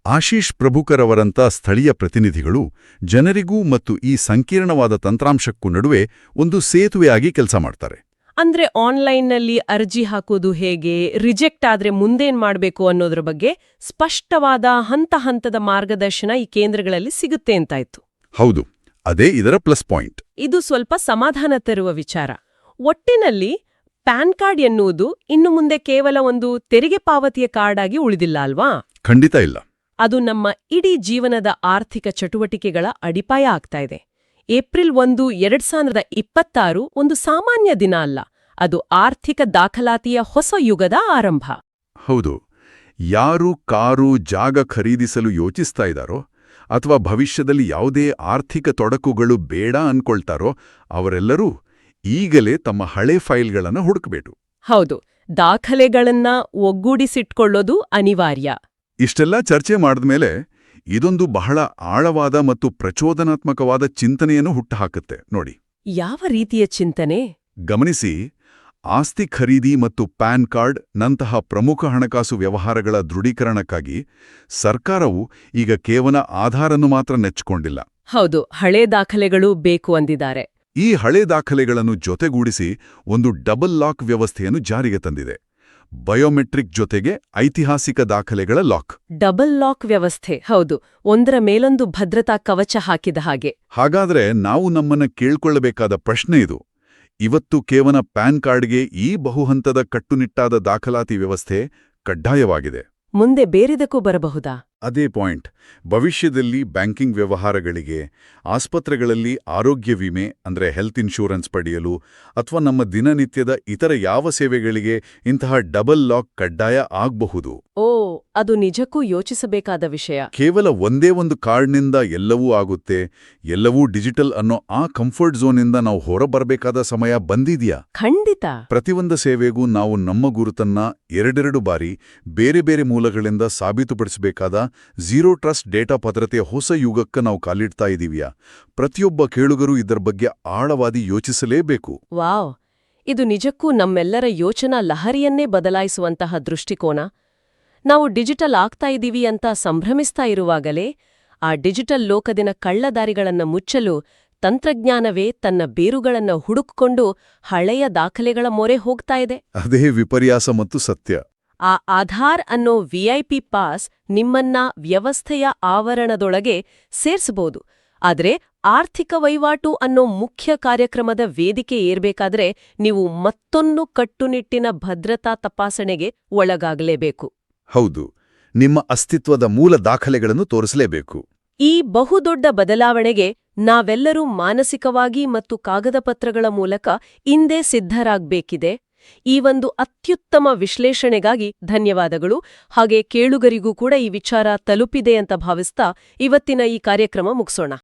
Speaker 2: ಆಶೀಶ್ ಪ್ರಭುಕರವರಂಥ ಸ್ಥಳೀಯ ಪ್ರತಿನಿಧಿಗಳು ಜನರಿಗೂ ಮತ್ತು ಈ ಸಂಕೀರ್ಣವಾದ ತಂತ್ರಾಂಶಕ್ಕೂ ನಡುವೆ ಒಂದು ಸೇತುವೆಯಾಗಿ ಕೆಲಸ ಮಾಡ್ತಾರೆ.
Speaker 1: ಅಂದ್ರೆ ಆನ್ಲೈನ್ನಲ್ಲಿ ಅರ್ಜಿ ಹಾಕೋದು ಹೇಗೆ, ರಿಜೆಕ್ಟ್ ಆದ್ರೆ ಮುಂದೇನ್ ಮಾಡ್ಬೇಕು ಅನ್ನೋದ್ರ ಬಗ್ಗೆ ಸ್ಪಷ್ಟವಾದ ಹಂತದ ಮಾರ್ಗದರ್ಶನ ಈ ಕೇಂದ್ರಗಳಲ್ಲಿ ಸಿಗುತ್ತೆ ಅಂತಾಯ್ತು.
Speaker 2: ಹೌದು, ಅದೇ ಇದರ ಪ್ಲಸ್ ಪಾಯಿಂಟ್.
Speaker 1: ಇದು ಸ್ವಲ್ಪ ಸಮಾಧಾನ ತರುವ ವಿಚಾರ. ಒಟ್ಟಿನಲ್ಲಿ ಪ್ಯಾನ್ ಕಾರ್ಡ್ ಎನ್ನುವುದು ಇನ್ನು ಮುಂದೆ ಕೇವಲ ಒಂದು ತೆರಿಗೆ ಪಾವತಿಯ ಕಾರ್ಡ್ ಆಗಿ ಉಳಿದಿಲ್ಲ ಅಲ್ವಾ?
Speaker 2: ಖಂಡಿತ ಇಲ್ಲ.
Speaker 1: ಅದು ನಮ್ಮ ಇಡೀ ಜೀವನದ ಆರ್ಥಿಕ ಚಟುವಟಿಕೆಗಳ ಅಡಿಪಾಯ ಆಗ್ತಾ ಇದೆ. ಏಪ್ರಿಲ್ 1, 2026 ಒಂದು ಸಾಮಾನ್ಯ ದಿನ ಅಲ್ಲ, ಅದು ಆರ್ಥಿಕ ದಾಖಲಾತಿಯ ಹೊಸ ಯುಗದ ಆರಂಭ.
Speaker 2: ಹೌದು. ಯಾರು ಕಾರು ಜಾಗ ಖರೀದಿಸಲು ಯೋಚಿಸ್ತಾ ಇದ್ದಾರೋ ಅಥವಾ ಭವಿಷ್ಯದಲ್ಲಿ ಯಾವುದೇ ಆರ್ಥಿಕ ತೊಡಕುಗಳು ಬೇಡ ಅನ್ಕೊಳ್ತಾರೋ ಅವರೆಲ್ಲರೂ ಈಗಲೇ ತಮ್ಮ ಹಳೆ ಫೈಲ್ಗಳನ್ನು ಹುಡುಕಬೇಕು.
Speaker 1: ಹೌದು, ದಾಖಲೆಗಳನ್ನ ಒಗ್ಗೂಡಿಸಿಟ್ಕೊಳ್ಳೋದು ಅನಿವಾರ್ಯ.
Speaker 2: ಇಷ್ಟೆಲ್ಲ ಚರ್ಚೆ ಮಾಡಿದ್ಮೇಲೆ ಇದೊಂದು ಬಹಳ ಆಳವಾದ ಮತ್ತು ಪ್ರಚೋದನಾತ್ಮಕವಾದ ಚಿಂತನೆಯನ್ನು ಹುಟ್ಟುಹಾಕುತ್ತೆ ನೋಡಿ.
Speaker 1: ಯಾವ ರೀತಿಯ ಚಿಂತನೆ?
Speaker 2: ಗಮನಿಸಿ, ಆಸ್ತಿ ಖರೀದಿ ಮತ್ತು ಪ್ಯಾನ್ ಕಾರ್ಡ್ ನಂತಹ ಪ್ರಮುಖ ಹಣಕಾಸು ವ್ಯವಹಾರಗಳ ದೃಢೀಕರಣಕ್ಕಾಗಿ ಸರ್ಕಾರವು ಈಗ ಕೇವಲ ಆಧಾರನ್ನು ಮಾತ್ರ ನೆಚ್ಚಿಕೊಂಡಿಲ್ಲ.
Speaker 1: ಹೌದು, ಹಳೆ ದಾಖಲೆಗಳು ಬೇಕು ಅಂದಿದ್ದಾರೆ.
Speaker 2: ಈ ಹಳೆ ದಾಖಲೆಗಳನ್ನು ಜೊತೆಗೂಡಿಸಿ ಒಂದು ಡಬಲ್ ಲಾಕ್ ವ್ಯವಸ್ಥೆಯನ್ನು ಜಾರಿಗೆ ತಂದಿದೆ. ಬಯೋಮೆಟ್ರಿಕ್ ಜೊತೆಗೆ ಐತಿಹಾಸಿಕ ದಾಖಲೆಗಳ ಲಾಕ್.
Speaker 1: ಡಬಲ್ ಲಾಕ್ ವ್ಯವಸ್ಥೆ, ಹೌದು, ಒಂದರ ಮೇಲೊಂದು ಭದ್ರತಾ ಕವಚ ಹಾಕಿದ ಹಾಗೆ.
Speaker 2: ಹಾಗಾದ್ರೆ ನಾವು ನಮ್ಮನ್ನ ಕೇಳ್ಕೊಳ್ಳಬೇಕಾದ ಪ್ರಶ್ನೆ ಇದು: ಇವತ್ತು ಕೇವಲ ಪ್ಯಾನ್ ಕಾರ್ಡ್ಗೆ ಈ ಬಹುಹಂತದ ಕಟ್ಟುನಿಟ್ಟಾದ ದಾಖಲಾತಿ ವ್ಯವಸ್ಥೆ ಕಡ್ಡಾಯವಾಗಿದೆ.
Speaker 1: ಮುಂದೆ ಬೇರೆದಕ್ಕೂ ಬರಬಹುದಾ?
Speaker 2: ಅದೇ ಪಾಯಿಂಟ್. ಭವಿಷ್ಯದಲ್ಲಿ ಬ್ಯಾಂಕಿಂಗ್ ವ್ಯವಹಾರಗಳಿಗೆ, ಆಸ್ಪತ್ರೆಗಳಲ್ಲಿ ಆರೋಗ್ಯ ವಿಮೆ ಅಂದ್ರೆ ಹೆಲ್ತ್ ಇನ್ಶೂರೆನ್ಸ್ ಪಡೆಯಲು ಅಥವಾ ನಮ್ಮ ದಿನನಿತ್ಯದ ಇತರ ಯಾವ ಸೇವೆಗಳಿಗೆ ಇಂತಹ ಡಬಲ್ ಲಾಕ್ ಕಡ್ಡಾಯ ಆಗಬಹುದು.
Speaker 1: ಓ, ಅದು ನಿಜಕ್ಕೂ ಯೋಚಿಸಬೇಕಾದ ವಿಷಯ.
Speaker 2: ಕೇವಲ ಒಂದೇ ಒಂದು ಕಾರ್ಡ್ನಿಂದ ಎಲ್ಲವೂ ಆಗುತ್ತೆ, ಎಲ್ಲವೂ ಡಿಜಿಟಲ್ ಅನ್ನೋ ಆ ಕಂಫರ್ಟ್ ಝೋನಿಂದ ನಾವು ಹೊರಬರಬೇಕಾದ ಸಮಯ ಬಂದಿದ್ಯಾ?
Speaker 1: ಖಂಡಿತ.
Speaker 2: ಪ್ರತಿಯೊಂದು ಸೇವೆಗೂ ನಾವು ನಮ್ಮ ಗುರುತನ್ನ ಎರಡೆರಡು ಬಾರಿ ಬೇರೆ ಬೇರೆ ಮೂಲಗಳಿಂದ ಸಾಬೀತುಪಡಿಸಬೇಕಾದ ಝೀರೋ ಟ್ರಸ್ಟ್ ಡೇಟಾ ಭದ್ರತೆಯ ಹೊಸ ಯುಗಕ್ಕೆ ನಾವು ಕಾಲಿಡ್ತಾ ಇದೀವ್ಯಾ? ಪ್ರತಿಯೊಬ್ಬ ಕೇಳುಗರೂ ಇದರ ಬಗ್ಗೆ ಆಳವಾಗಿ ಯೋಚಿಸಲೇಬೇಕು.
Speaker 1: ವಾವ್, ಇದು ನಿಜಕ್ಕೂ ನಮ್ಮೆಲ್ಲರ ಯೋಚನಾ ಲಹರಿಯನ್ನೇ ಬದಲಾಯಿಸುವಂತಹ ದೃಷ್ಟಿಕೋನ. ನಾವು ಡಿಜಿಟಲ್ ಆಗ್ತಾ ಇದೀವಿ ಅಂತ ಸಂಭ್ರಮಿಸ್ತಾ ಇರುವಾಗಲೇ ಆ ಡಿಜಿಟಲ್ ಲೋಕದಿನ ಕಳ್ಳದಾರಿಗಳನ್ನ ಮುಚ್ಚಲು ತಂತ್ರಜ್ಞಾನವೇ ತನ್ನ ಬೇರುಗಳನ್ನ ಹುಡುಕಿಕೊಂಡು ಹಳೆಯ ದಾಖಲೆಗಳ ಮೊರೆ ಹೋಗ್ತಾ ಇದೆ.
Speaker 2: ಅದೇ ವಿಪರ್ಯಾಸ ಮತ್ತು ಸತ್ಯ.
Speaker 1: ಆ ಆಧಾರ್ ಅನ್ನೋ ವಿಐಪಿ ಪಾಸ್ ನಿಮ್ಮನ್ನ ವ್ಯವಸ್ಥೆಯ ಆವರಣದೊಳಗೆ ಸೇರ್ಸಬಹುದು. ಆದ್ರೆ ಆರ್ಥಿಕ ವಹಿವಾಟು ಅನ್ನೋ ಮುಖ್ಯ ಕಾರ್ಯಕ್ರಮದ ವೇದಿಕೆ ಏರ್ಬೇಕಾದ್ರೆ ನೀವು ಮತ್ತೊಂದು ಕಟ್ಟುನಿಟ್ಟಿನ ಭದ್ರತಾ ತಪಾಸಣೆಗೆ ಒಳಗಾಗಲೇಬೇಕು.
Speaker 2: ಹೌದು, ನಿಮ್ಮ ಅಸ್ತಿತ್ವದ ಮೂಲ ದಾಖಲೆಗಳನ್ನು ತೋರಿಸಲೇಬೇಕು.
Speaker 1: ಈ ಬಹುದೊಡ್ಡ ಬದಲಾವಣೆಗೆ ನಾವೆಲ್ಲರೂ ಮಾನಸಿಕವಾಗಿ ಮತ್ತು ಕಾಗದ ಪತ್ರಗಳ ಮೂಲಕ ಇಂದೇ ಸಿದ್ಧರಾಗ್ಬೇಕಿದೆ. ಈ ಒಂದು ಅತ್ಯುತ್ತಮ ವಿಶ್ಲೇಷಣೆಗಾಗಿ ಧನ್ಯವಾದಗಳು. ಹಾಗೆ ಕೇಳುಗರಿಗೂ ಕೂಡ ಈ ವಿಚಾರ ತಲುಪಿದೆ ಅಂತ ಭಾವಿಸ್ತಾ ಇವತ್ತಿನ ಈ ಕಾರ್ಯಕ್ರಮ ಮುಗಿಸೋಣ.